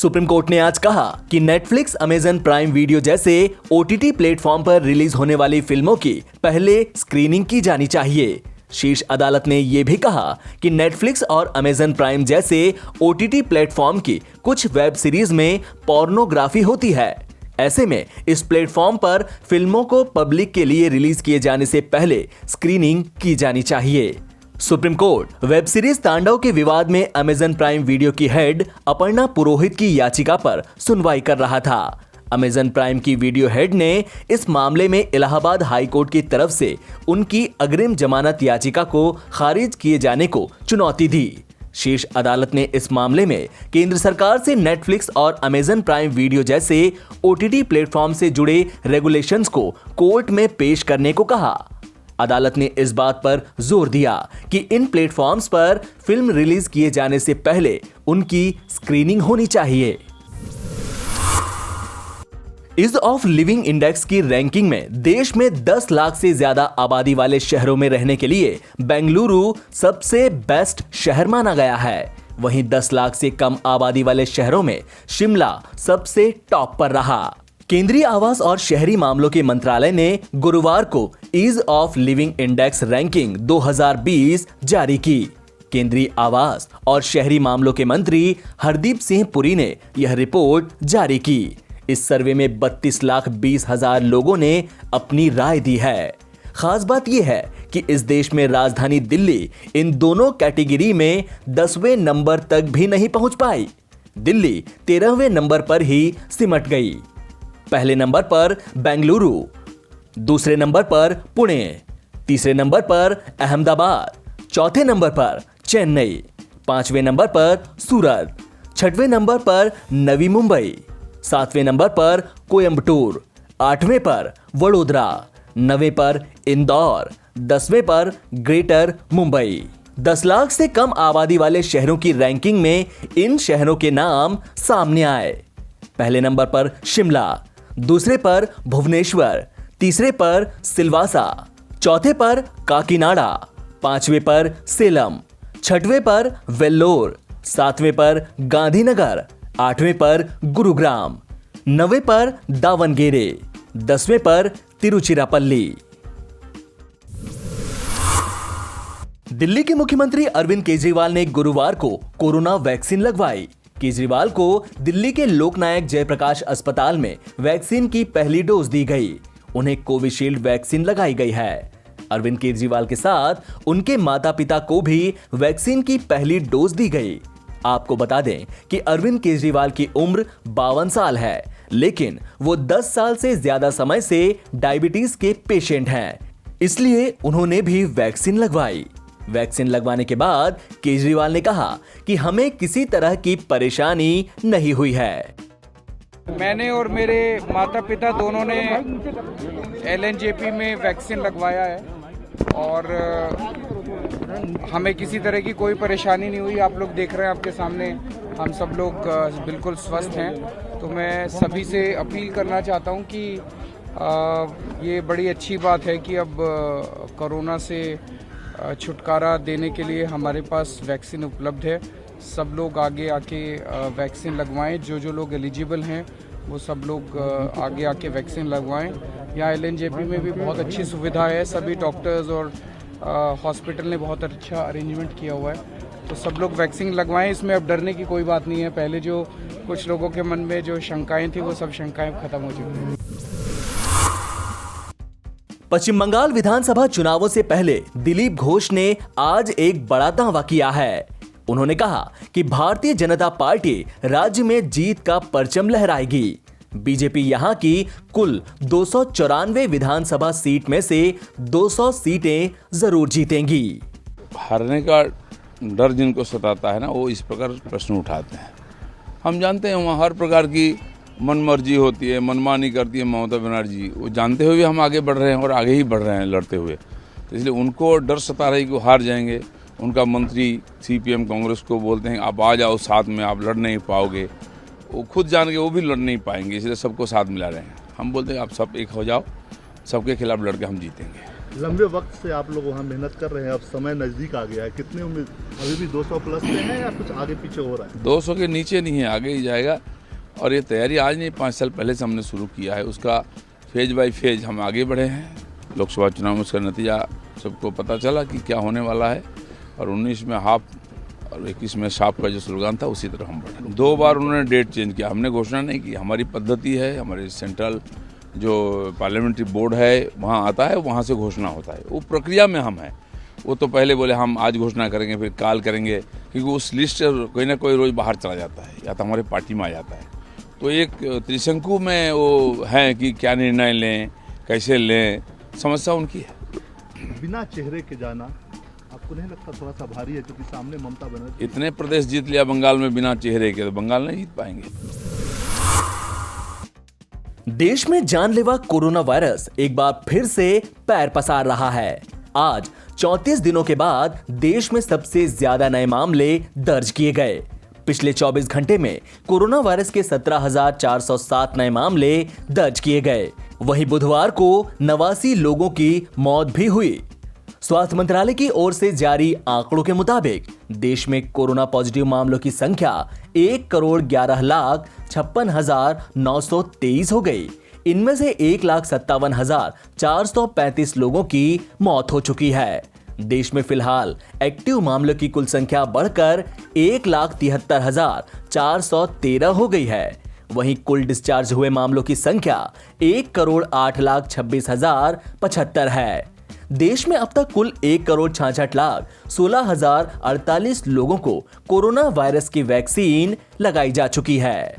Supreme court ने आज कहा कि नेटफ्लिक्स, अमेजन प्राइम वीडियो जैसे ओटीटी प्लेटफॉर्म पर रिलीज होने वाली फिल्मों की पहले स्क्रीनिंग की जानी चाहिए। शीर्ष अदालत ने यह भी कहा कि नेटफ्लिक्स और अमेजन प्राइम जैसे ओटीटी प्लेटफॉर्म की कुछ वेब सीरीज में पोर्नोग्राफी होती है। ऐसे में इस प्लेटफॉर्म पर फिल्मों को पब्लिक के लिए रिलीज किए जाने से पहले स्क्रीनिंग की जानी चाहिए। सुप्रीम कोर्ट वेब सीरीज तांडव के विवाद में अमेजन प्राइम वीडियो की हेड अपर्णा पुरोहित की याचिका पर सुनवाई कर रहा था। अमेजन प्राइम की वीडियो हेड ने इस मामले में इलाहाबाद हाई कोर्ट की तरफ से उनकी अग्रिम जमानत याचिका को खारिज किए जाने को चुनौती दी। शीर्ष अदालत ने इस मामले में केंद्र सरकार से नेटफ्लिक्स और अमेजन प्राइम वीडियो जैसे ओटीटी प्लेटफॉर्म से जुड़े रेगुलेशंस को कोर्ट में पेश करने को कहा। अदालत ने इस बात पर जोर दिया कि इन प्लेटफॉर्म्स पर फिल्म रिलीज किए जाने से पहले उनकी स्क्रीनिंग होनी चाहिए। ईज ऑफ लिविंग इंडेक्स की रैंकिंग में देश में 10 लाख से ज्यादा आबादी वाले शहरों में रहने के लिए बेंगलुरु सबसे बेस्ट शहर माना गया है। वहीं 10 लाख से कम आबादी वाले शहरों में शिमला सबसे टॉप पर रहा। केंद्रीय आवास और शहरी मामलों के मंत्रालय ने गुरुवार को ease of living index ranking 2020 जारी की। केंद्रीय आवास और शहरी मामलों के मंत्री हरदीप सिंह पुरी ने यह रिपोर्ट जारी की। इस सर्वे में 32,20,000 लोगों ने अपनी राय दी है। खास बात यह है कि इस देश में राजधानी दिल्ली इन दोनों कैटेगरी में 10वें नंबर तक भी नहीं पहुंच पाई। दिल्ली 13वें नंबर पर ही सिमट गई। पहले नंबर पर बेंगलुरु, दूसरे नंबर पर पुणे, तीसरे नंबर पर अहमदाबाद, चौथे नंबर पर चेन्नई, पांचवें नंबर पर सूरत, छठवें नंबर पर नवी मुंबई, सातवें नंबर पर कोयंबटूर, आठवें पर वडोदरा, नवें पर इंदौर, 10वें पर ग्रेटर मुंबई। 10 लाख से कम आबादी वाले शहरों की रैंकिंग में इन शहरों के नाम सामने आए। पहले नंबर पर शिमला, दूसरे पर भुवनेश्वर, तीसरे पर सिलवासा, चौथे पर काकीनाडा, पांचवें पर सेलम, छठवें पर वेल्लोर, सातवें पर गांधीनगर, आठवें पर गुरुग्राम, नवें पर दावनगेरे, 10वें पर तिरुचिरापल्ली। दिल्ली के मुख्यमंत्री अरविंद केजरीवाल ने गुरुवार को कोरोना वैक्सीन लगवाई। केजरीवाल को दिल्ली के लोकनायक जयप्रकाश अस्पताल में वैक्सीन की पहली डोज दी गई। उन्हें कोविशील्ड वैक्सीन लगाई गई है। अरविंद केजरीवाल के साथ उनके माता पिता को भी वैक्सीन की पहली डोज दी गई। आपको बता दें कि अरविंद केजरीवाल की उम्र 52 साल है, लेकिन वो 10 साल से ज्यादा समय से डायबिटीज के पेशेंट हैं, इसलिए उन्होंने भी वैक्सीन लगवाई। वैक्सीन लगवाने के बाद केजरीवाल ने कहा कि हमें किसी तरह की परेशानी नहीं हुई है। मैंने और मेरे माता पिता दोनों ने LNJP में वैक्सीन लगवाया है और हमें किसी तरह की कोई परेशानी नहीं हुई। आप लोग देख रहे हैं, आपके सामने हम सब लोग बिल्कुल स्वस्थ हैं। तो मैं सभी से अपील करना चाहता हूं कि ये बड़ी अच्छी बात है कि अब कोरोना से छुटकारा देने के लिए हमारे पास वैक्सीन उपलब्ध है। सब लोग आगे आके वैक्सीन लगवाएं। जो लोग एलिजिबल हैं वो सब लोग आगे आके वैक्सीन लगवाएं। यहाँ LNJP में भी बहुत अच्छी सुविधा है। सभी डॉक्टर्स और हॉस्पिटल ने बहुत अच्छा अरेंजमेंट किया हुआ है। तो सब लोग वैक्सीन लगवाएं। इसमें अब डरने की कोई बात नहीं है। पहले जो कुछ लोगों के मन में जो शंकाएं थी वो सब शंकाएं खत्म हो चुकी हैं। पश्चिम बंगाल विधानसभा चुनावों से पहले दिलीप घोष ने आज एक बड़ा दावा किया है। उन्होंने कहा कि भारतीय जनता पार्टी राज्य में जीत का परचम लहराएगी। बीजेपी यहां की कुल 294 विधानसभा सीट में से 200 सीटें जरूर जीतेंगी। हारने का डर जिनको सताता है ना, वो इस प्रकार प्रश्न उठाते हैं। हम जानते हैं वहाँ हर प्रकार की मनमर्जी होती है, मनमानी करती है ममता बनर्जी। वो जानते हुए हम आगे बढ़ रहे हैं और आगे ही बढ़ रहे हैं लड़ते हुए। तो इसलिए उनको डर सता रही कि वो हार जाएंगे। उनका मंत्री CPM कांग्रेस को बोलते हैं आप आ जाओ साथ में, आप लड़ नहीं पाओगे। वो खुद जान के वो भी लड़ नहीं पाएंगे, इसलिए सबको साथ मिला रहे हैं। हम बोलते हैं आप सब एक हो जाओ, सबके खिलाफ लड़ के हम जीतेंगे। लंबे वक्त से आप लोग वहाँ मेहनत कर रहे हैं, अब समय नज़दीक आ गया है, कितनी उम्मीद अभी भी 200 प्लस पे है या कुछ आगे पीछे हो रहा है? 200 के नीचे नहीं है, आगे ही जाएगा। और ये तैयारी आज नहीं, 5 साल पहले से हमने शुरू किया है। उसका फेज बाय फेज हम आगे बढ़े हैं। लोकसभा चुनाव में उसका नतीजा सबको पता चला कि क्या होने वाला है, और 19 में हाफ और 21 में साफ का जो स्लोगान था उसी तरह हम बढ़े। 2 बार उन्होंने डेट चेंज किया, हमने घोषणा नहीं की। हमारी पद्धति है, हमारे सेंट्रल जो पार्लियामेंट्री बोर्ड है वहाँ आता है, वहाँ से घोषणा होता है। वो प्रक्रिया में हम हैं। वो तो पहले बोले हम आज घोषणा करेंगे, फिर काल करेंगे, क्योंकि उस लिस्ट से कोई ना कोई रोज़ बाहर चला जाता है या तो हमारे पार्टी में आ जाता है। तो एक त्रिशंकु में वो है कि क्या निर्णय लें, कैसे लें, समस्या उनकी है। बिना चेहरे के जाना आपको नहीं लगता थोड़ा सा भारी है, क्योंकि सामने ममता बनर्जी इतने प्रदेश जीत लिया बंगाल में बिना चेहरे के, तो बंगाल नहीं जीत पाएंगे। देश में जानलेवा कोरोना वायरस एक बार फिर से पैर पसार रहा है। आज 34 दिनों के बाद देश में सबसे ज्यादा नए मामले दर्ज किए गए। पिछले 24 घंटे में कोरोना वायरस के 17,407 नए मामले दर्ज किए गए। वहीं बुधवार को 89 लोगों की मौत भी हुई। स्वास्थ्य मंत्रालय की ओर से जारी आंकड़ों के मुताबिक देश में कोरोना पॉजिटिव मामलों की संख्या 1,11,56,923 हो गई। इनमें से 1,57,435 लोगों की मौत हो चुकी है। देश में फिलहाल एक्टिव मामलों की कुल संख्या बढ़कर 1,73,413 हो गई है। वहीं कुल डिस्चार्ज हुए मामलों की संख्या 1,08,26,075 है। देश में अब तक कुल 1,66,16,048 लोगों को कोरोना वायरस की वैक्सीन लगाई जा चुकी है।